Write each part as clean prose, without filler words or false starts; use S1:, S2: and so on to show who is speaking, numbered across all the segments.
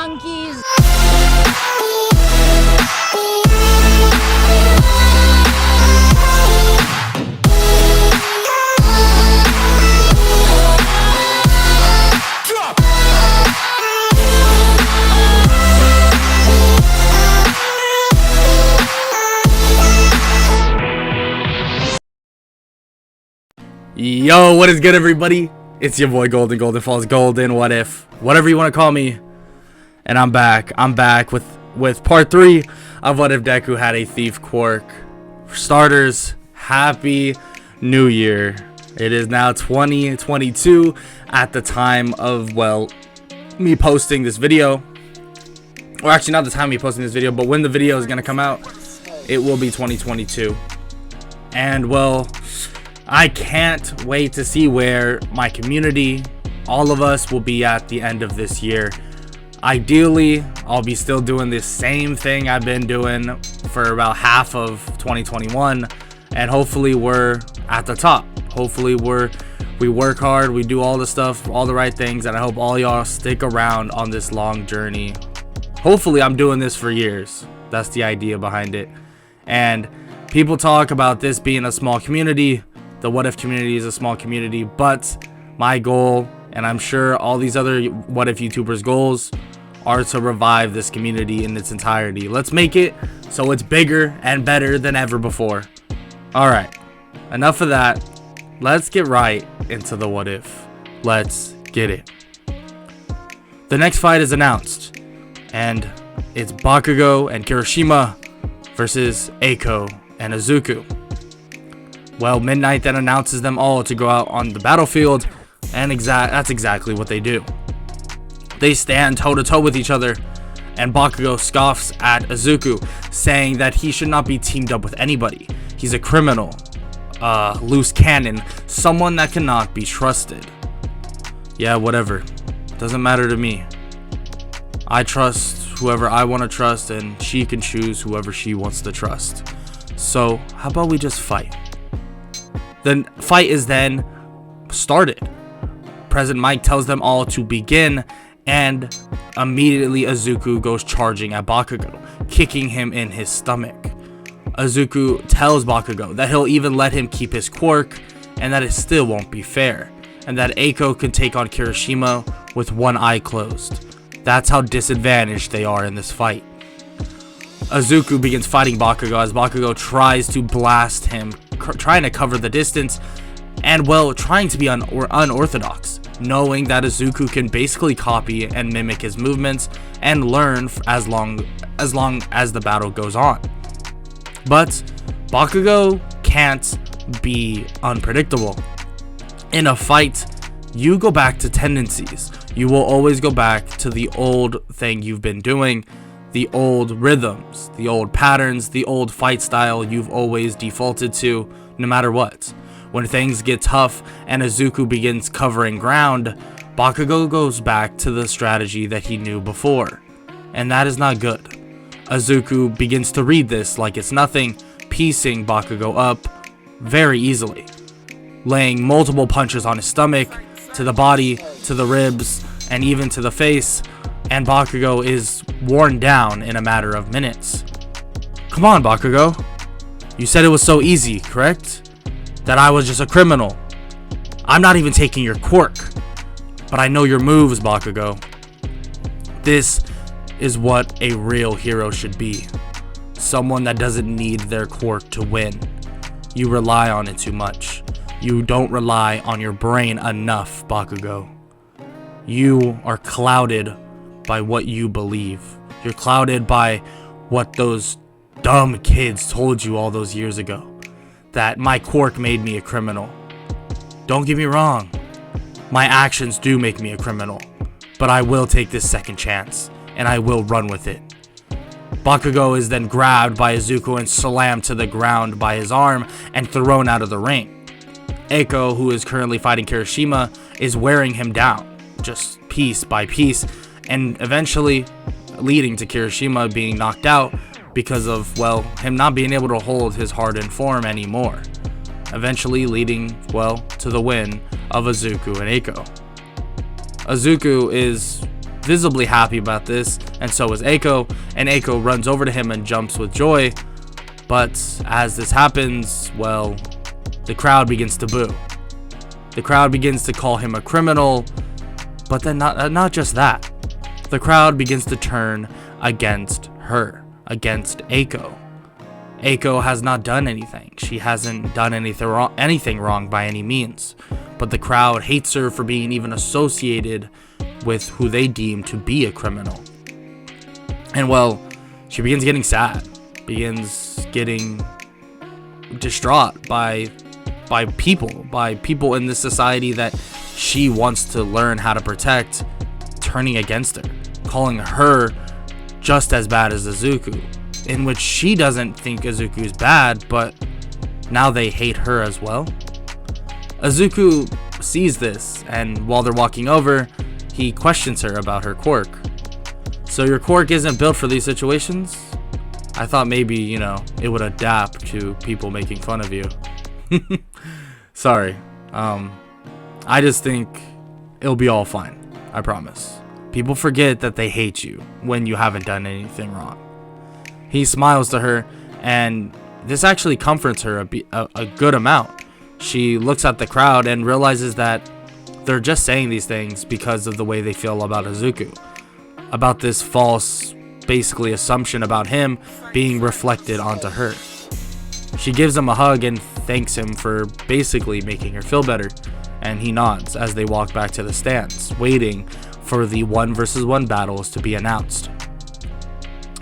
S1: monkeys.
S2: Yo, what is good, everybody? It's your boy Golden Falls, Golden What If, whatever you want to call me. And I'm back with part 3 of What If Deku Had a Thief Quirk. For starters, happy new year. It is now 2022 at the time of, well, me posting this video. Or actually not the time of me posting this video, but when the video is going to come out, it will be 2022. And, well, I can't wait to see where my community, all of us, will be at the end of this year. Ideally, I'll be still doing the same thing I've been doing for about half of 2021, and hopefully we're at the top. Hopefully we work hard, we do all the stuff, all the right things, and I hope all y'all stick around on this long journey. Hopefully I'm doing this for years. That's the idea behind it. And people talk about this being a small community. The What If community is a small community, but my goal, and I'm sure all these other What If YouTubers' goals, are to revive this community in its entirety. Let's make it so it's bigger and better than ever before. Alright, enough of that. Let's get right into the What If. Let's get it. The next fight is announced, and it's Bakugo and Kirishima versus Eiko and Izuku. Well, Midnight then announces them all to go out on the battlefield, and that's exactly what they do. They stand toe-to-toe with each other, and Bakugo scoffs at Izuku, saying that he should not be teamed up with anybody. He's a criminal, loose cannon, someone that cannot be trusted. Yeah, whatever. Doesn't matter to me. I trust whoever I want to trust, and she can choose whoever she wants to trust. So, how about we just fight? The fight is then started. President Mike tells them all to begin, and immediately Izuku goes charging at Bakugo, kicking him in his stomach. Izuku tells Bakugo that he'll even let him keep his quirk, and that it still won't be fair, and that Eiko can take on Kirishima with one eye closed. That's how disadvantaged they are in this fight. Izuku begins fighting Bakugo as Bakugo tries to blast him, trying to cover the distance, and, well, trying to be unorthodox, knowing that Izuku can basically copy and mimic his movements and learn as long as the battle goes on. But Bakugo can't be unpredictable. In a fight, you go back to tendencies. You will always go back to the old thing you've been doing, the old rhythms, the old patterns, the old fight style you've always defaulted to, no matter what. When things get tough and Izuku begins covering ground, Bakugo goes back to the strategy that he knew before, and that is not good. Izuku begins to read this like it's nothing, piecing Bakugo up very easily, laying multiple punches on his stomach, to the body, to the ribs, and even to the face, and Bakugo is worn down in a matter of minutes. Come on, Bakugo. You said it was so easy, correct? That I was just a criminal. I'm not even taking your quirk. But I know your moves, Bakugo. This is what a real hero should be. Someone that doesn't need their quirk to win. You rely on it too much. You don't rely on your brain enough, Bakugo. You are clouded by what you believe. You're clouded by what those dumb kids told you all those years ago. That my quirk made me a criminal. Don't get me wrong. My actions do make me a criminal. But I will take this second chance, and I will run with it. Bakugo is then grabbed by Izuku and slammed to the ground by his arm and thrown out of the ring. Eiko, who is currently fighting Kirishima, is wearing him down, just piece by piece, and eventually leading to Kirishima being knocked out because of, well, him not being able to hold his hardened form anymore. Eventually leading, well, to the win of Izuku and Eiko. Izuku is visibly happy about this, and so is Eiko, and Eiko runs over to him and jumps with joy. But as this happens, well, the crowd begins to boo. The crowd begins to call him a criminal, but then not just that. The crowd begins to turn against her, against Eiko. Eiko has not done anything. She hasn't done anything wrong by any means. But the crowd hates her for being even associated with who they deem to be a criminal. And well, she begins getting sad, begins getting distraught by people in this society that she wants to learn how to protect, turning against her, calling her just as bad as Izuku, in which she doesn't think Izuku is bad, but now they hate her as well. Izuku sees this, and while they're walking over, he questions her about her quirk. So your quirk isn't built for these situations? I thought maybe, it would adapt to people making fun of you. Sorry. I just think it'll be all fine. I promise. People forget that they hate you when you haven't done anything wrong. He smiles to her, and this actually comforts her a good amount. She looks at the crowd and realizes that they're just saying these things because of the way they feel about Izuku. About this false, basically, assumption about him being reflected onto her. She gives him a hug and thanks him for basically making her feel better, and he nods as they walk back to the stands, waiting for the 1v1 battles to be announced.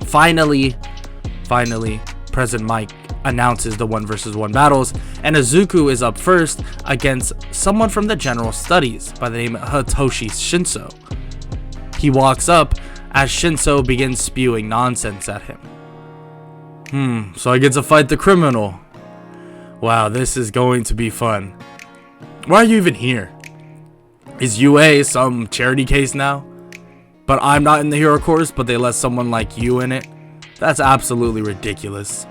S2: Finally, President Mike announces the 1v1 battles, and Izuku is up first against someone from the general studies by the name of Hitoshi Shinso. He walks up as Shinso begins spewing nonsense at him. So I get to fight the criminal. Wow, this is going to be fun. Why are you even here? Is UA some charity case now? But I'm not in the hero course, but they let someone like you in it? That's absolutely ridiculous.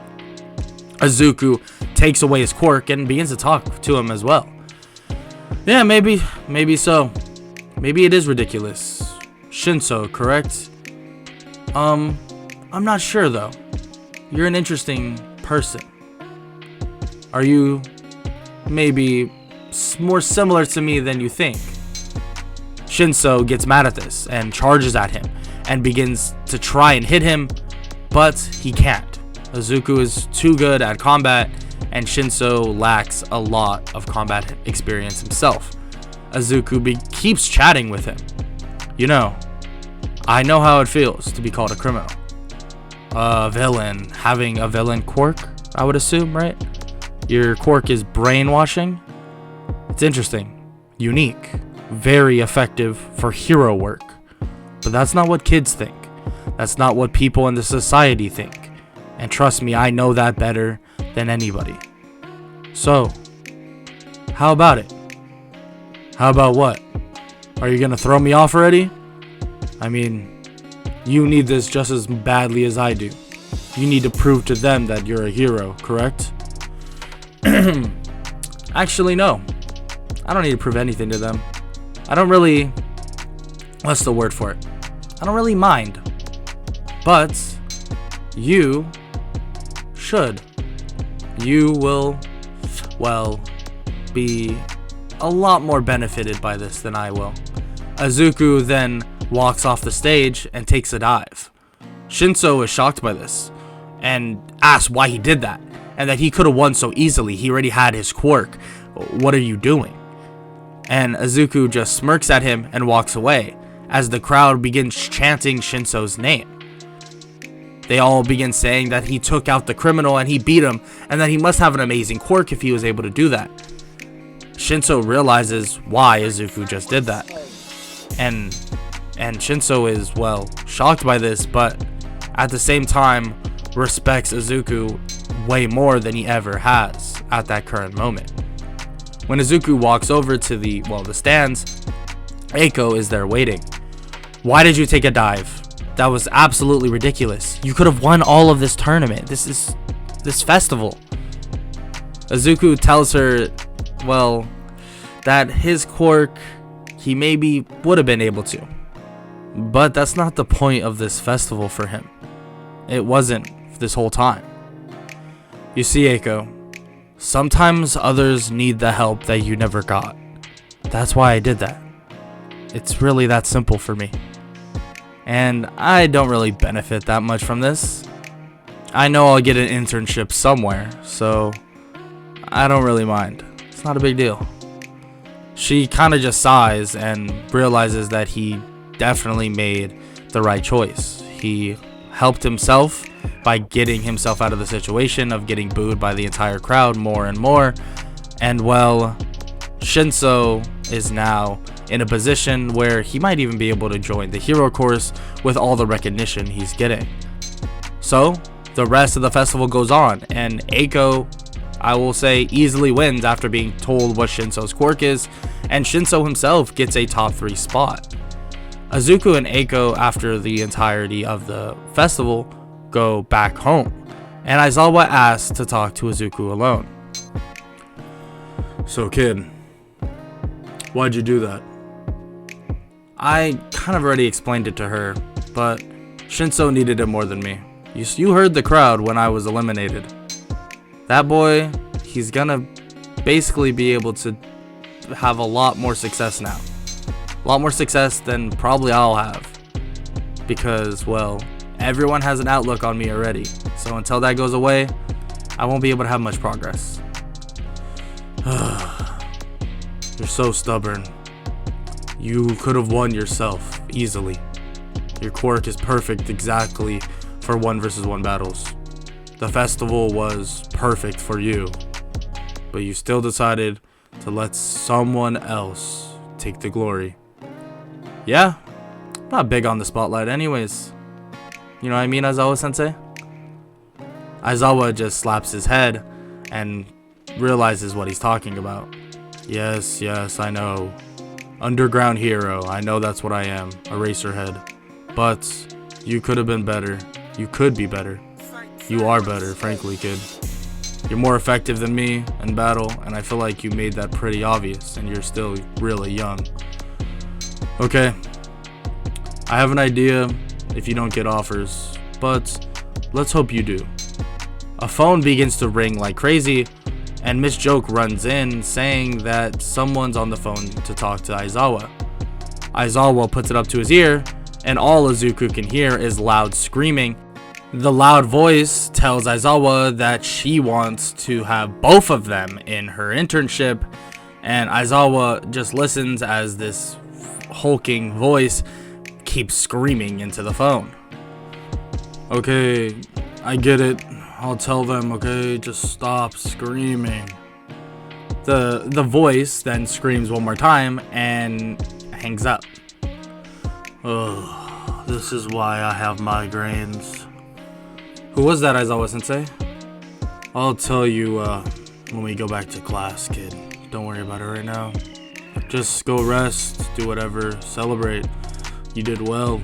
S2: Izuku takes away his quirk and begins to talk to him as well. Yeah, maybe so. Maybe it is ridiculous. Shinso, correct? I'm not sure though. You're an interesting person. Are you maybe more similar to me than you think? Shinso gets mad at this and charges at him and begins to try and hit him, but he can't. Izuku is too good at combat, and Shinso lacks a lot of combat experience himself. Izuku keeps chatting with him. I know how it feels to be called a criminal. A villain. Having a villain quirk, I would assume, right? Your quirk is brainwashing. It's interesting. Unique. Very effective for hero work. But that's not what kids think. That's not what people in the society think. And trust me, I know that better than anybody. So, how about it? How about what? Are you gonna throw me off already? I mean, you need this just as badly as I do. You need to prove to them that you're a hero, correct? Actually, no. I don't need to prove anything to them. I don't really... What's the word for it? I don't really mind. But you should. You will, well, be a lot more benefited by this than I will. Izuku then walks off the stage and takes a dive. Shinso is shocked by this and asks why he did that and that he could have won so easily. He already had his quirk. What are you doing? And Izuku just smirks at him and walks away as the crowd begins chanting Shinso's name. They all begin saying that he took out the criminal and he beat him, and that he must have an amazing quirk if he was able to do that. Shinso realizes why Izuku just did that. And Shinso is, well, shocked by this, but at the same time respects Izuku way more than he ever has at that current moment. When Izuku walks over to the stands, Eiko is there waiting. Why did you take a dive? That was absolutely ridiculous. You could have won all of this tournament. This festival. Izuku tells her, well, that his quirk, he maybe would have been able to. But that's not the point of this festival for him. It wasn't this whole time. You see, Eiko, sometimes others need the help that you never got. That's why I did that. It's really that simple for me. And I don't really benefit that much from this. I know I'll get an internship somewhere, so I don't really mind. It's not a big deal. She kind of just sighs and realizes that he definitely made the right choice. He helped himself by getting himself out of the situation of getting booed by the entire crowd more and more. And well, Shinso is now in a position where he might even be able to join the hero course with all the recognition he's getting. So the rest of the festival goes on, and Eiko, I will say, easily wins after being told what Shinso's quirk is, and Shinso himself gets a top 3 spot. Izuku and Eiko, after the entirety of the festival, go back home, and Aizawa asks to talk to Izuku alone. So kid, why'd you do that? I kind of already explained it to her, but Shinso needed it more than me. You heard the crowd when I was eliminated. That boy, he's gonna basically be able to have a lot more success now. A lot more success than probably I'll have. Because, well, everyone has an outlook on me already. So until that goes away, I won't be able to have much progress. You're so stubborn. You could have won yourself easily. Your quirk is perfect exactly for 1 versus 1 battles. The festival was perfect for you, but you still decided to let someone else take the glory. Yeah, I'm not big on the spotlight anyways. You know what I mean, Aizawa-sensei? Aizawa just slaps his head and realizes what he's talking about. Yes, I know. Underground hero, I know that's what I am, Eraserhead. But you could have been better. You could be better. You are better, frankly, kid. You're more effective than me in battle, and I feel like you made that pretty obvious, and you're still really young. Okay, I have an idea if you don't get offers, but let's hope you do. A phone begins to ring like crazy, and Miss Joke runs in saying that someone's on the phone to talk to Aizawa. Aizawa puts it up to his ear, and all Izuku can hear is loud screaming. The loud voice tells Aizawa that she wants to have both of them in her internship, and Aizawa just listens as this hulking voice keeps screaming into the phone. Okay, I get it. I'll tell them, okay? Just stop screaming. The voice then screams one more time and hangs up. Oh, this is why I have migraines. Who was that, Aizawa-sensei? I'll tell you when we go back to class, kid. Don't worry about it right now. Just go rest, do whatever, celebrate. You did well.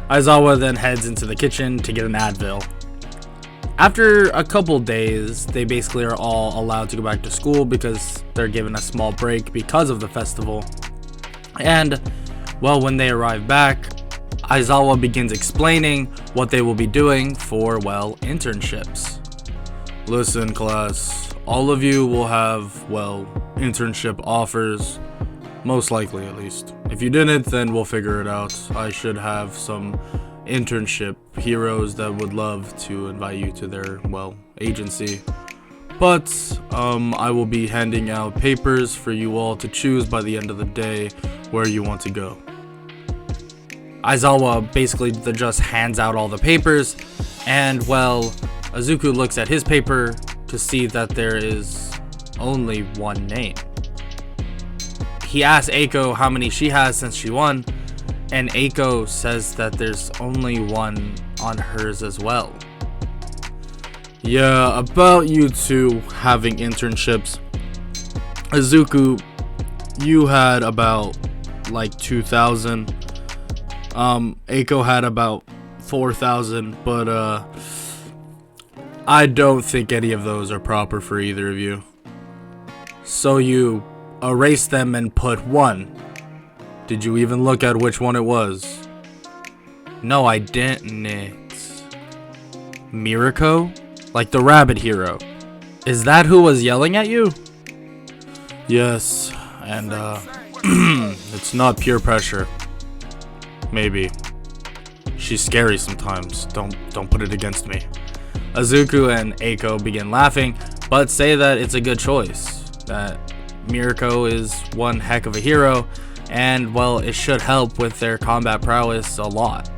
S2: Aizawa then heads into the kitchen to get an Advil. After a couple days, they basically are all allowed to go back to school because they're given a small break because of the festival. And, well, when they arrive back, Aizawa begins explaining what they will be doing for, well, internships. Listen, class, all of you will have, well, internship offers, most likely at least. If you didn't, then we'll figure it out. I should have some internship heroes that would love to invite you to their, well, agency. But I will be handing out papers for you all to choose by the end of the day where you want to go. Aizawa basically just hands out all the papers, and well, Izuku looks at his paper to see that there is only one name. He asks Eiko how many she has since she won, and Eiko says that there's only one on hers as well. Yeah, about you two having internships. Izuku, you had about like 2,000. Eiko had about 4,000, but I don't think any of those are proper for either of you. So you erase them and put one. Did you even look at which one it was? No, I didn't. Mirko? Like the rabbit hero. Is that who was yelling at you? Yes, and it's not pure pressure. Maybe. She's scary sometimes. Don't put it against me. Izuku and Eiko begin laughing, but say that it's a good choice. That Mirko is one heck of a hero, and well, it should help with their combat prowess a lot.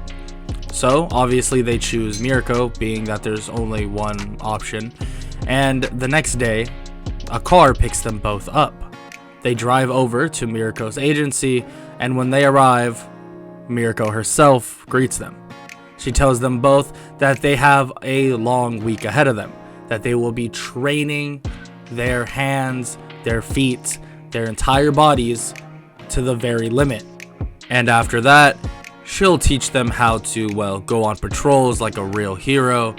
S2: So obviously they choose Mirko, being that there's only one option. And the next day, a car picks them both up. They drive over to Mirko's agency, and when they arrive, Mirko herself greets them. She tells them both that they have a long week ahead of them, that they will be training their hands, their feet, their entire bodies to the very limit. And after that, she'll teach them how to, well, go on patrols like a real hero,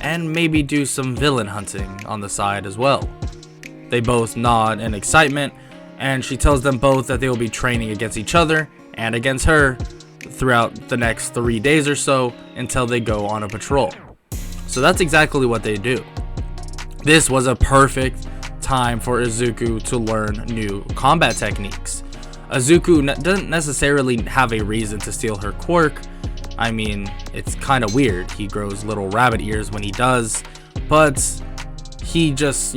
S2: and maybe do some villain hunting on the side as well. They both nod in excitement, and she tells them both that they will be training against each other and against her throughout the next 3 days or so until they go on a patrol. So that's exactly what they do. This was a perfect time for Izuku to learn new combat techniques. Izuku doesn't necessarily have a reason to steal her quirk. I mean, it's kind of weird. He grows little rabbit ears when he does, but he just,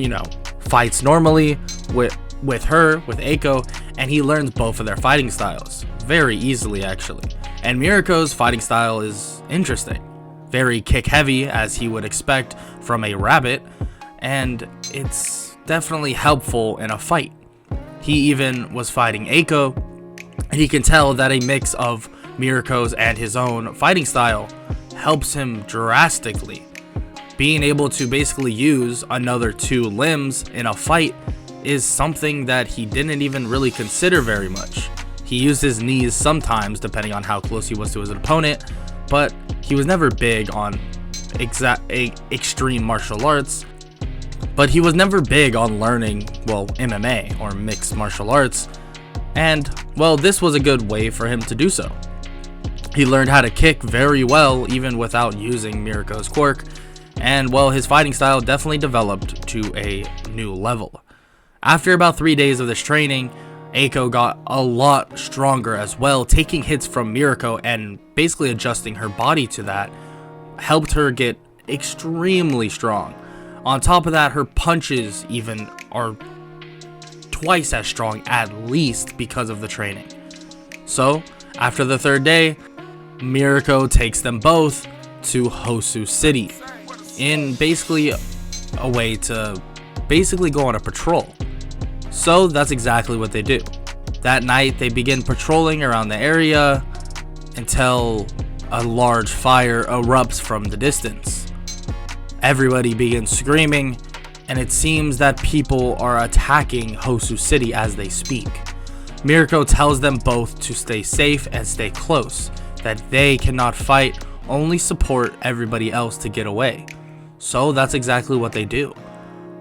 S2: fights normally with Eiko, and he learns both of their fighting styles very easily, actually. And Mirko's fighting style is interesting, very kick heavy, as he would expect from a rabbit, and it's definitely helpful in a fight. He even was fighting Eiko, and he can tell that a mix of Mirko's and his own fighting style helps him drastically. Being able to basically use another 2 limbs in a fight is something that he didn't even really consider very much. He used his knees sometimes, depending on how close he was to his opponent, but he was never big on extreme martial arts. But he was never big on learning, MMA or mixed martial arts, and, this was a good way for him to do so. He learned how to kick very well, even without using Mirko's quirk, and, his fighting style definitely developed to a new level. After about 3 days of this training, Eiko got a lot stronger as well, taking hits from Mirko and basically adjusting her body to that helped her get extremely strong. On top of that, her punches even are twice as strong, at least, because of the training. So, after the 3rd day, Mirko takes them both to Hosu City in basically a way to go on a patrol. So that's exactly what they do. That night, they begin patrolling around the area until a large fire erupts from the distance. Everybody begins screaming, and it seems that people are attacking Hosu City as they speak. Mirko tells them both to stay safe and stay close, that they cannot fight, only support everybody else to get away. So that's exactly what they do.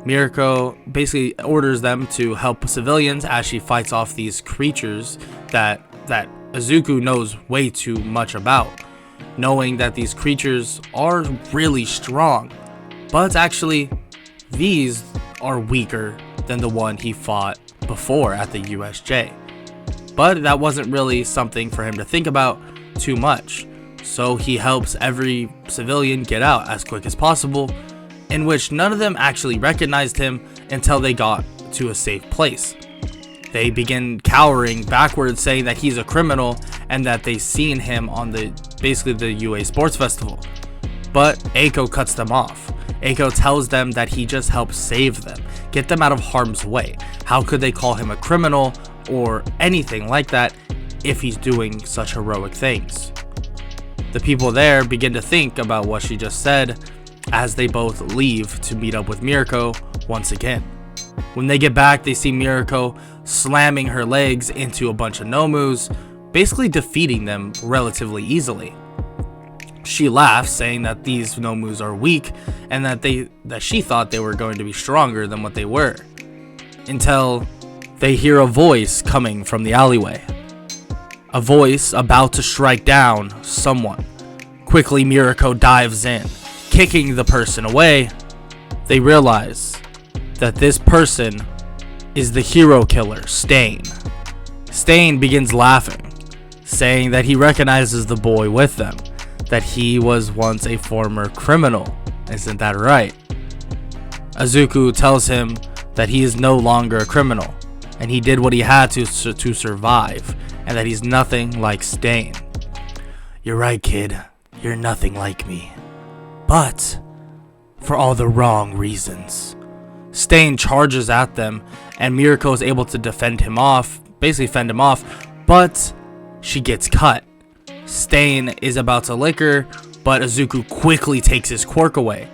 S2: Mirko basically orders them to help civilians as she fights off these creatures that Izuku knows way too much about, knowing that these creatures are really strong. But actually, these are weaker than the one he fought before at the USJ. But that wasn't really something for him to think about too much. So he helps every civilian get out as quick as possible, in which none of them actually recognized him until they got to a safe place. They begin cowering backwards, saying that he's a criminal and that they've seen him on the UA Sports Festival. But Eiko cuts them off. Eiko tells them that he just helped save them, get them out of harm's way. How could they call him a criminal or anything like that if he's doing such heroic things? The people there begin to think about what she just said as they both leave to meet up with Mirko once again. When they get back, they see Mirko slamming her legs into a bunch of Nomus, basically defeating them relatively easily. She laughs, saying that these Nomus are weak and that she thought they were going to be stronger than what they were, until they hear a voice coming from the alleyway. a voice about to strike down someone. Quickly, Mirako dives in, kicking the person away. They realize that this person is the hero killer, Stain. Stain begins laughing, saying that he recognizes the boy with them, that he was once a former criminal. Isn't that right? Izuku tells him that he is no longer a criminal, and he did what he had to survive, and that he's nothing like Stain. You're right, kid. You're nothing like me. But for all the wrong reasons. Stain charges at them, and Mirako is able to fend him off, but she gets cut. Stain is about to lick her, but Izuku quickly takes his quirk away.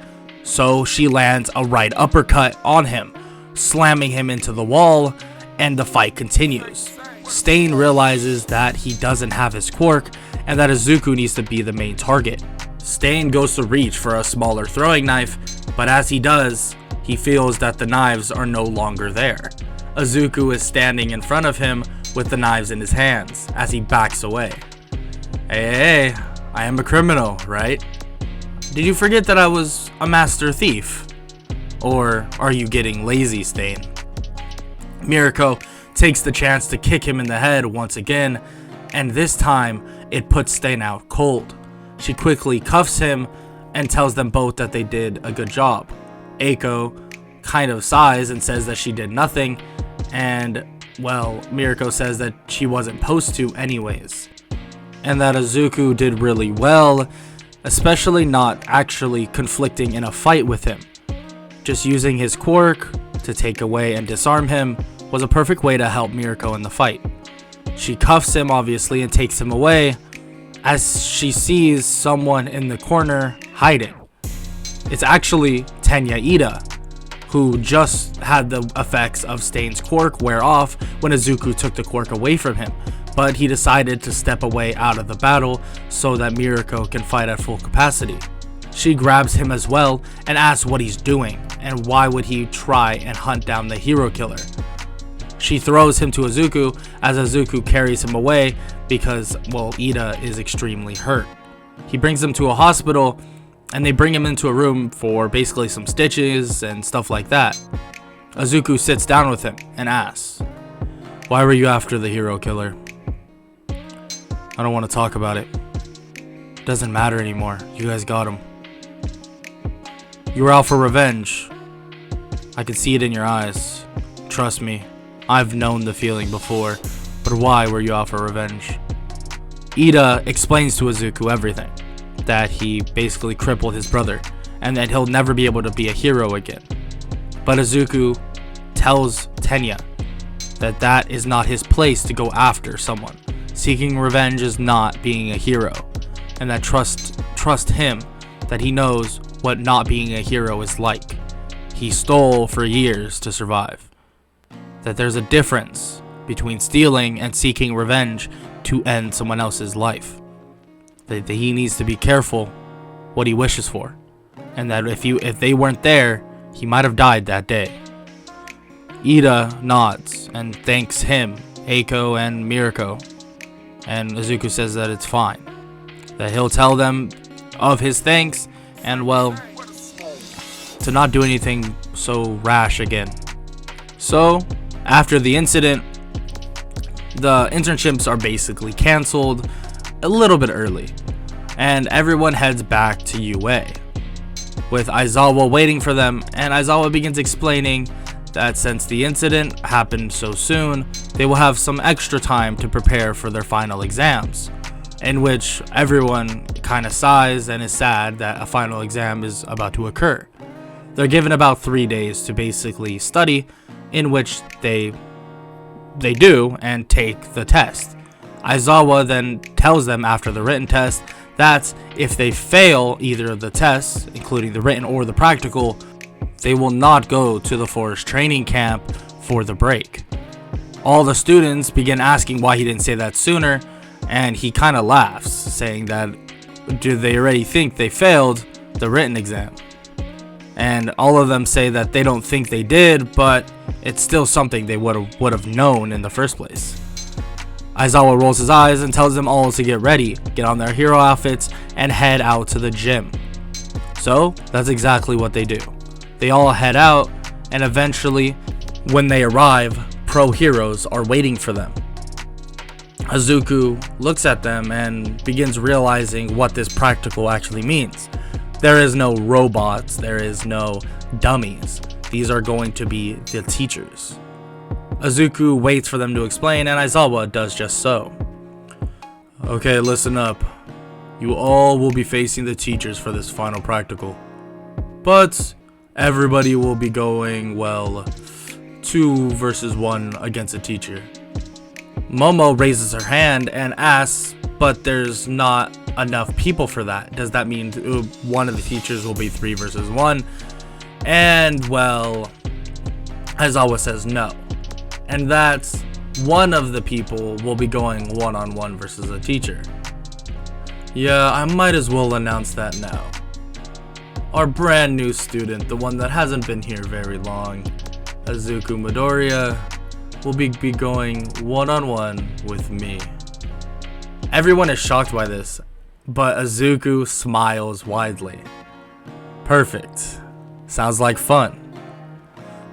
S2: So she lands a right uppercut on him, slamming him into the wall, and the fight continues. Stain realizes that he doesn't have his quirk, and that Izuku needs to be the main target. Stain goes to reach for a smaller throwing knife, but as he does, he feels that the knives are no longer there. Izuku is standing in front of him with the knives in his hands as he backs away. Hey, I am a criminal, right? Did you forget that I was a master thief? Or are you getting lazy, Stain? Mirako takes the chance to kick him in the head once again, and this time it puts Stain out cold. She quickly cuffs him and tells them both that they did a good job. Eiko kind of sighs and says that she did nothing, and well, Mirako says that she wasn't supposed to anyways, and that Izuku did really well, especially not actually conflicting in a fight with him. Just using his quirk to take away and disarm him was a perfect way to help Mirako in the fight. She cuffs him obviously and takes him away as she sees someone in the corner hiding. It's actually Tenya Ida, who just had the effects of Stain's quirk wear off when Izuku took the quirk away from him, but he decided to step away out of the battle so that Mirako can fight at full capacity. She grabs him as well and asks what he's doing and why would he try and hunt down the hero killer. She throws him to Izuku as Izuku carries him away because, well, Ida is extremely hurt. He brings him to a hospital and they bring him into a room for basically some stitches and stuff like that. Izuku sits down with him and asks, "Why were you after the hero killer?" "I don't want to talk about it. Doesn't matter anymore. You guys got him. You were out for revenge. I could see it in your eyes. Trust me, I've known the feeling before, but why were you out for revenge?" Ida explains to Izuku everything, that he basically crippled his brother, and that he'll never be able to be a hero again. But Izuku tells Tenya that that is not his place to go after someone. Seeking revenge is not being a hero, and that trust him, that he knows what not being a hero is like. He stole for years to survive. That there's a difference between stealing and seeking revenge to end someone else's life. That he needs to be careful what he wishes for, and that if they weren't there, he might have died that day. Ida nods and thanks him, Eiko, and Mirako, and Izuku says that it's fine, that he'll tell them of his thanks, and well, to not do anything so rash again. So after the incident, the internships are basically cancelled a little bit early, and everyone heads back to UA, with Aizawa waiting for them, and Aizawa begins explaining that since the incident happened so soon, they will have some extra time to prepare for their final exams, in which everyone kind of sighs and is sad that a final exam is about to occur. They're given about 3 days to basically study, in which they do and take the test. Aizawa then tells them after the written test that if they fail either of the tests, including the written or the practical, they will not go to the forest training camp for the break. All the students begin asking why he didn't say that sooner, and he kind of laughs, saying that do they already think they failed the written exam? And all of them say that they don't think they did, but it's still something they would have known in the first place. Aizawa rolls his eyes and tells them all to get ready, get on their hero outfits, and head out to the gym. So that's exactly what they do. They all head out, and eventually, when they arrive, pro heroes are waiting for them. Izuku looks at them and begins realizing what this practical actually means. There is no robots, there is no dummies. These are going to be the teachers. Izuku waits for them to explain, and Aizawa does just so. Okay, listen up. You all will be facing the teachers for this final practical. But everybody will be going, well, 2 versus 1 against a teacher. Momo raises her hand and asks, but there's not enough people for that. Does that mean one of the teachers will be 3 versus 1? And, well, Aizawa says no. And that's one of the people will be going one-on-one versus a teacher. Yeah, I might as well announce that now. Our brand new student, the one that hasn't been here very long, Izuku Midoriya, will be going one-on-one with me. Everyone is shocked by this, but Izuku smiles widely. Perfect. Sounds like fun.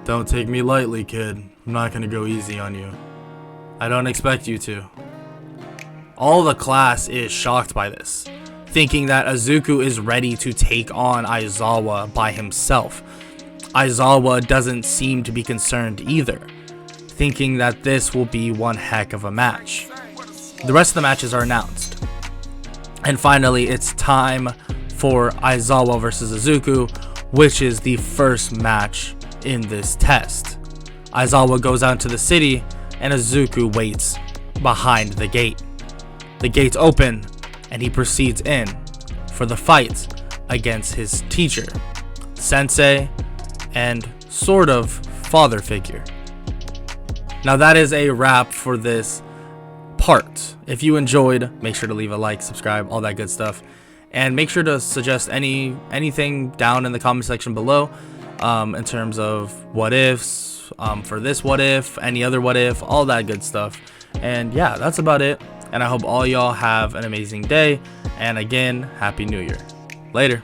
S2: Don't take me lightly, kid. I'm not gonna go easy on you. I don't expect you to. All the class is shocked by this, thinking that Izuku is ready to take on Aizawa by himself. Aizawa doesn't seem to be concerned either, thinking that this will be one heck of a match. The rest of the matches are announced. And finally, it's time for Aizawa versus Izuku, which is the first match in this test. Aizawa goes out to the city, and Izuku waits behind the gate. The gates open, and he proceeds in for the fight against his teacher, sensei, and sort of father figure. Now that is a wrap for this part. If you enjoyed, make sure to leave a like, subscribe, all that good stuff, and make sure to suggest anything down in the comment section below in terms of what ifs, for this what if, any other what if, all that good stuff. And yeah, that's about it, and I hope all y'all have an amazing day, and again, Happy New Year. Later.